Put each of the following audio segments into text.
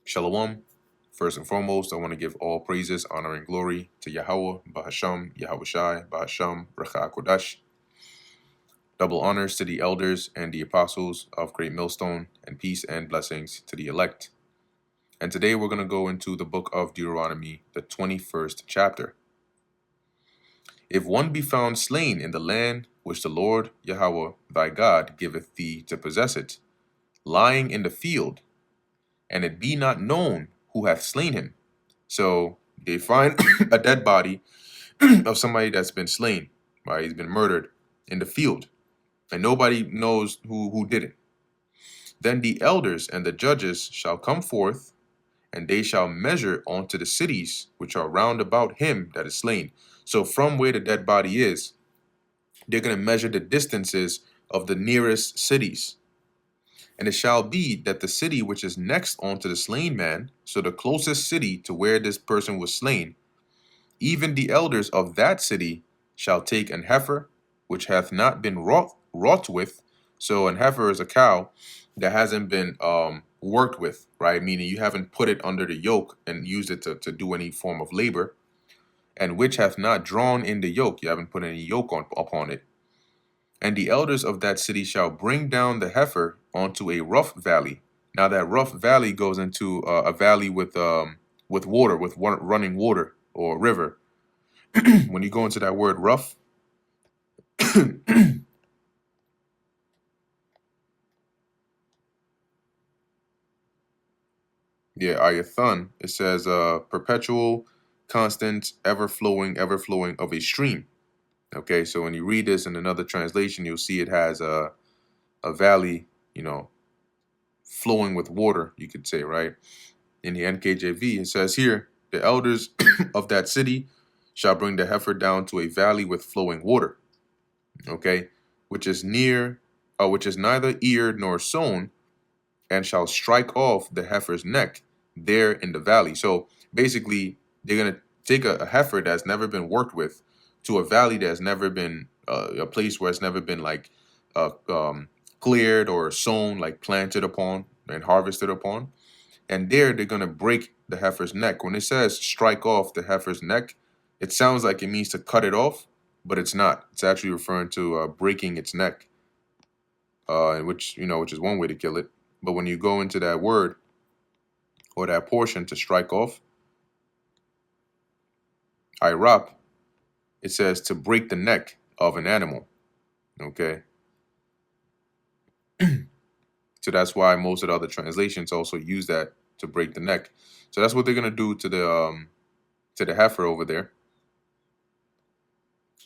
Shalom. First and foremost, I want to give all praises, honor, and glory to Yahweh, Bahasham, Yahushai, Bahasham, Racha Kodash. Double honors to the elders and the apostles of Great Millstone, and peace and blessings to the elect. And today we're going to go into the book of Deuteronomy, the 21st chapter. If one be found slain in the land which the Lord Yahweh thy God giveth thee to possess it, lying in the field, and it be not known who hath slain him. So they find a dead body of somebody that's been slain, right? He's been murdered in the field, and nobody knows who did it. Then the elders and the judges shall come forth, and they shall measure unto the cities which are round about him that is slain. So from where the dead body is, they're going to measure the distances of the nearest cities. And it shall be that the city which is next unto the slain man, so the closest city to where this person was slain, even the elders of that city shall take an heifer, which hath not been wrought with. So an heifer is a cow that hasn't been worked with, right? Meaning you haven't put it under the yoke and used it to do any form of labor. And which hath not drawn in the yoke, you haven't put any yoke upon it. And the elders of that city shall bring down the heifer onto a rough valley. Now that rough valley goes into a valley with water, with running water or river. When you go into that word rough, yeah, ayathon, it says perpetual, constant, ever flowing of a stream. Okay, so when you read this in another translation, you'll see it has a valley, flowing with water, you could say, right? In the NKJV, it says here, the elders of that city shall bring the heifer down to a valley with flowing water, okay, which is neither eared nor sown, and shall strike off the heifer's neck there in the valley. So basically, they're going to take a heifer that's never been worked with to a valley that's never been a place where it's never been like cleared or sown, like planted upon and harvested upon. And there they're going to break the heifer's neck. When it says strike off the heifer's neck, it sounds like it means to cut it off, but it's not. It's actually referring to breaking its neck, which is one way to kill it. But when you go into that word or that portion to strike off, irap, it says to break the neck of an animal. Okay. So that's why most of the other translations also use that to break the neck. So that's what they're gonna do to the heifer over there.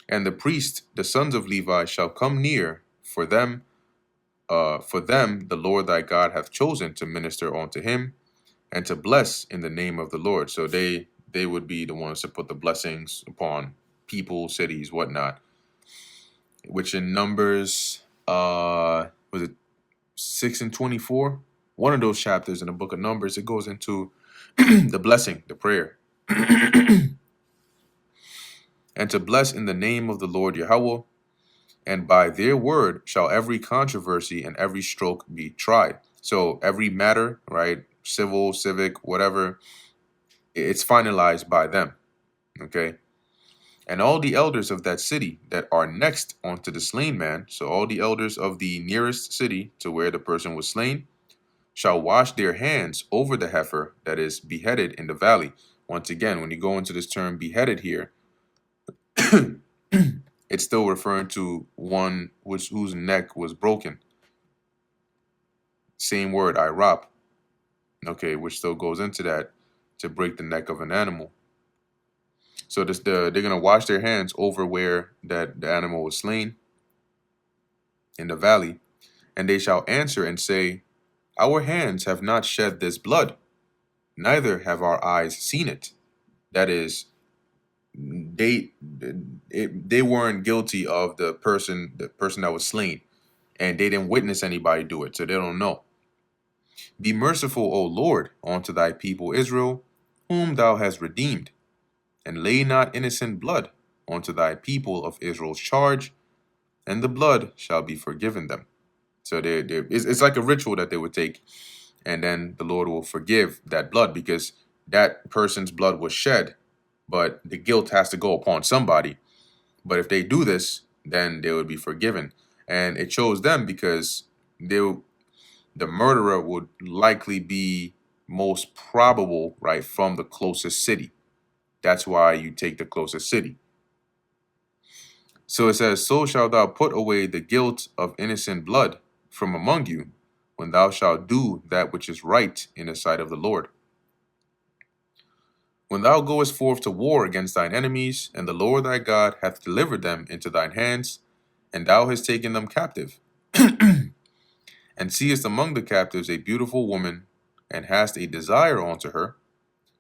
And the priest, the sons of Levi, shall come near for them the Lord thy God hath chosen to minister unto him and to bless in the name of the Lord. So they would be the ones to put the blessings upon people, cities, whatnot. Which in Numbers, was it 6 and 24? One of those chapters in the book of Numbers, it goes into the blessing, the prayer. And to bless in the name of the Lord Yahweh, and by their word shall every controversy and every stroke be tried. So every matter, right, civil, civic, whatever, it's finalized by them, okay? And all the elders of that city that are next unto the slain man, so all the elders of the nearest city to where the person was slain, shall wash their hands over the heifer that is beheaded in the valley. Once again, when you go into this term beheaded here, it's still referring to one whose neck was broken. Same word, irap, okay, which still goes into that, to break the neck of an animal. So they're going to wash their hands over where the animal was slain in the valley, and they shall answer and say, our hands have not shed this blood, neither have our eyes seen it. That is, they weren't guilty of the person that was slain, and they didn't witness anybody do it, so they don't know. Be merciful, O Lord, unto thy people Israel, whom thou hast redeemed, and lay not innocent blood unto thy people of Israel's charge, and the blood shall be forgiven them. So it's like a ritual that they would take, and then the Lord will forgive that blood because that person's blood was shed, but the guilt has to go upon somebody. But if they do this, then they would be forgiven. And it shows them because the murderer would likely be most probable, right, from the closest city. That's why you take the closest city. So it says, so shalt thou put away the guilt of innocent blood from among you, when thou shalt do that which is right in the sight of the Lord. When thou goest forth to war against thine enemies, and the Lord thy God hath delivered them into thine hands, and thou hast taken them captive, and seest among the captives a beautiful woman, and hast a desire unto her,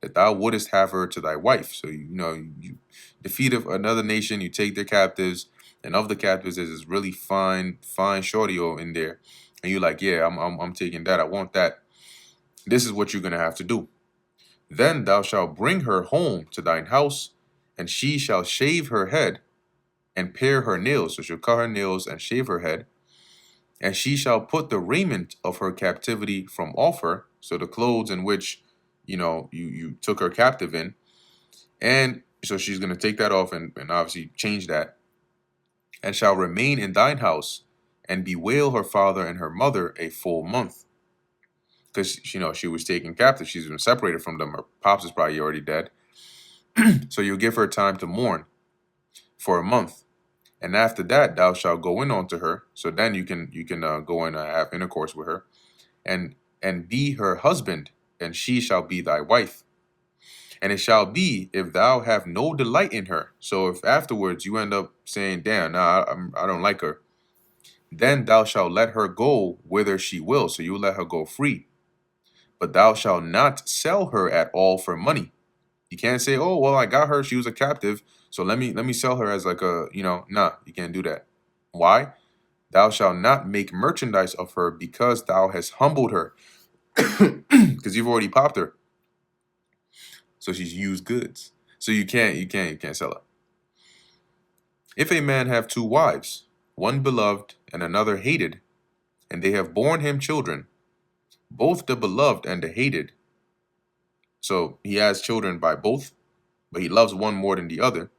that thou wouldest have her to thy wife. So you defeat of another nation, you take their captives, and of the captives there's this really fine shorty in there, and you're like, yeah, I'm taking that. I want that. This is what you're gonna have to do. Then thou shalt bring her home to thine house, and she shall shave her head and pare her nails. So she'll cut her nails and shave her head. And she shall put the raiment of her captivity from off her, so the clothes in which, you took her captive in. And so she's going to take that off and obviously change that. And shall remain in thine house and bewail her father and her mother a full month. Because, she was taken captive. She's been separated from them. Her pops is probably already dead. So you'll give her time to mourn for a month. And after that, thou shalt go in unto her. So then you can go in and have intercourse with her, and be her husband, and she shall be thy wife. And it shall be, if thou have no delight in her. So if afterwards you end up saying, damn, nah, I don't like her, then thou shalt let her go whither she will. So you let her go free. But thou shalt not sell her at all for money. You can't say, oh, well, I got her. She was a captive. So let me sell her as like a, nah, you can't do that. Why? Thou shalt not make merchandise of her, because thou hast humbled her. Because you've already popped her. So she's used goods. So you can't sell her. If a man have two wives, one beloved and another hated, and they have borne him children, both the beloved and the hated. So he has children by both, but he loves one more than the other.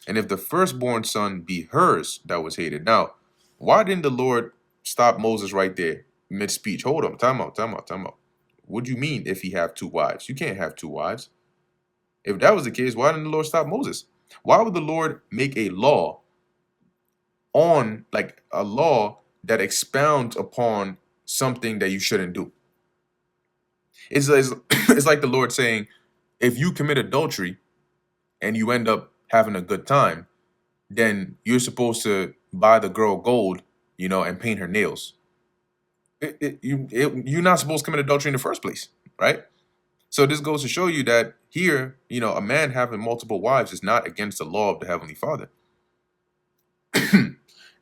And if the firstborn son be hers that was hated. Now, why didn't the Lord stop Moses right there mid-speech? Hold on, time out. What do you mean if he have two wives? You can't have two wives. If that was the case, why didn't the Lord stop Moses? Why would the Lord make a law like a law that expounds upon something that you shouldn't do? It's like the Lord saying, if you commit adultery and you end up having a good time, then you're supposed to buy the girl gold, and paint her nails. You're not supposed to commit adultery in the first place, right? So this goes to show you that here, a man having multiple wives is not against the law of the Heavenly Father.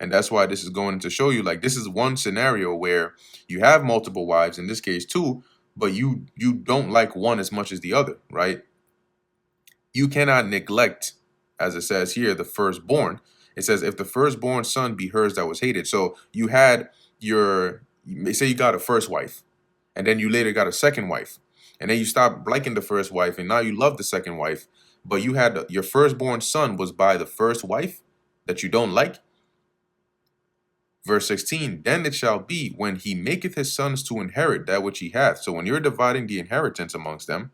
And that's why this is going to show you, like, this is one scenario where you have multiple wives, in this case two, but you don't like one as much as the other, right? You cannot neglect, as it says here, the firstborn. It says, if the firstborn son be hers that was hated. So you had say you got a first wife, and then you later got a second wife, and then you stopped liking the first wife, and now you love the second wife, but you had your firstborn son was by the first wife that you don't like. Verse 16, then it shall be, when he maketh his sons to inherit that which he hath. So when you're dividing the inheritance amongst them,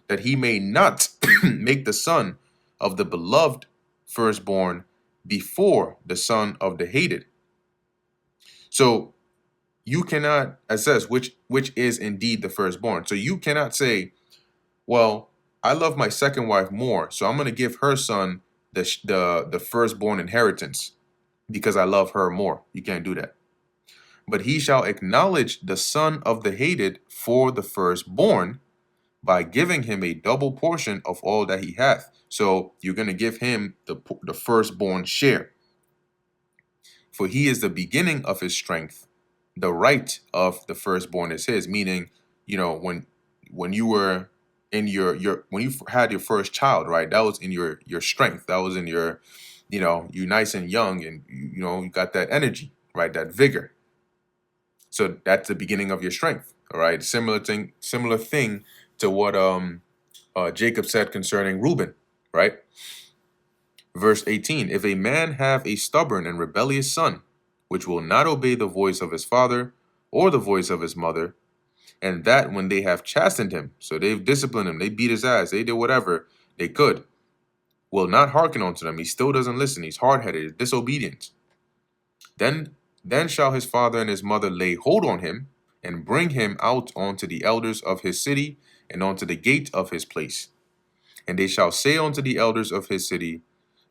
that he may not make the son of the beloved firstborn before the son of the hated. So you cannot, as says, which is indeed the firstborn. So you cannot say, well, I love my second wife more, so I'm going to give her son the firstborn inheritance because I love her more. You can't do that. But he shall acknowledge the son of the hated for the firstborn, by giving him a double portion of all that he hath. So you're going to give him the firstborn share. For he is the beginning of his strength. The right of the firstborn is his. Meaning, when you were in when you had your first child, right? That was in your strength. That was in your, you nice and young, and you got that energy, right? That vigor. So that's the beginning of your strength. All right, similar thing to what Jacob said concerning Reuben, right? Verse 18, if a man have a stubborn and rebellious son, which will not obey the voice of his father or the voice of his mother, and that when they have chastened him, so they've disciplined him, they beat his ass, they did whatever they could, will not hearken unto them, he still doesn't listen, he's hard-headed, disobedient, then shall his father and his mother lay hold on him, and bring him out unto the elders of his city, and unto the gate of his place. And they shall say unto the elders of his city,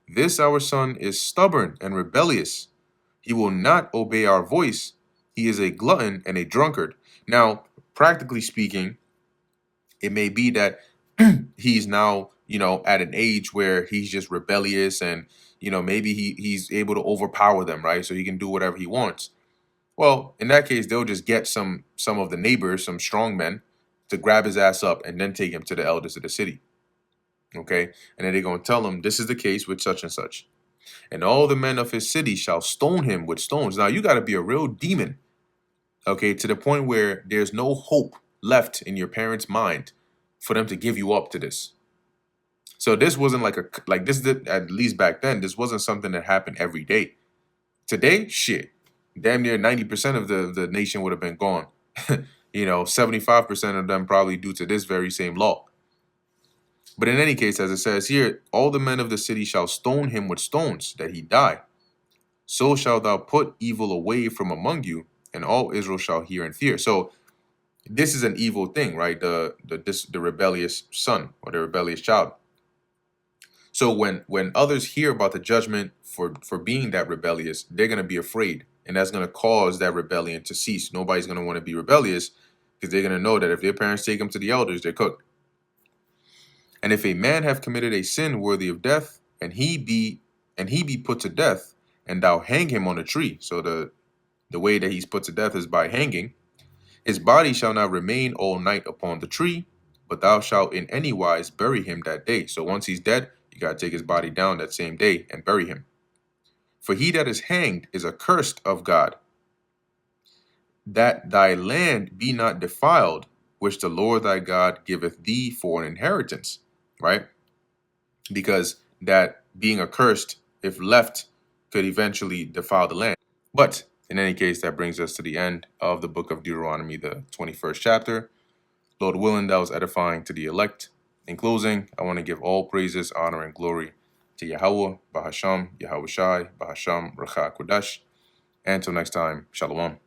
this our son is stubborn and rebellious. He will not obey our voice. He is a glutton and a drunkard. Now, practically speaking, it may be that he's now, at an age where he's just rebellious and, maybe he's able to overpower them, right? So he can do whatever he wants. Well, in that case, they'll just get some of the neighbors, some strong men, to grab his ass up and then take him to the elders of the city. Okay? And then they're going to tell him, this is the case with such and such. And all the men of his city shall stone him with stones. Now, you got to be a real demon, okay, to the point where there's no hope left in your parents' mind for them to give you up to this. So this wasn't at least back then, this wasn't something that happened every day. Today, shit, damn near 90% of the nation would have been gone. 75% of them probably due to this very same law. But in any case, as it says here, all the men of the city shall stone him with stones, that he die. So shalt thou put evil away from among you, and all Israel shall hear and fear. So this is an evil thing, right? The rebellious son or the rebellious child. So when others hear about the judgment for being that rebellious, they're going to be afraid, and that's going to cause that rebellion to cease. Nobody's going to want to be rebellious because they're going to know that if their parents take them to the elders, they're cooked. And if a man have committed a sin worthy of death, and he be put to death, and thou hang him on a tree, so the way that he's put to death is by hanging, his body shall not remain all night upon the tree, but thou shalt in any wise bury him that day. So once he's dead, you got to take his body down that same day and bury him. For he that is hanged is accursed of God, that thy land be not defiled, which the Lord thy God giveth thee for an inheritance, right? Because that being accursed, if left, could eventually defile the land. But in any case, that brings us to the end of the book of Deuteronomy, the 21st chapter. Lord willing, that was edifying to the elect. In closing, I want to give all praises, honor, and glory to Yahweh, Bahasham, Yahweh Shai, Bahasham, Racha Kodash. And until next time, Shalom.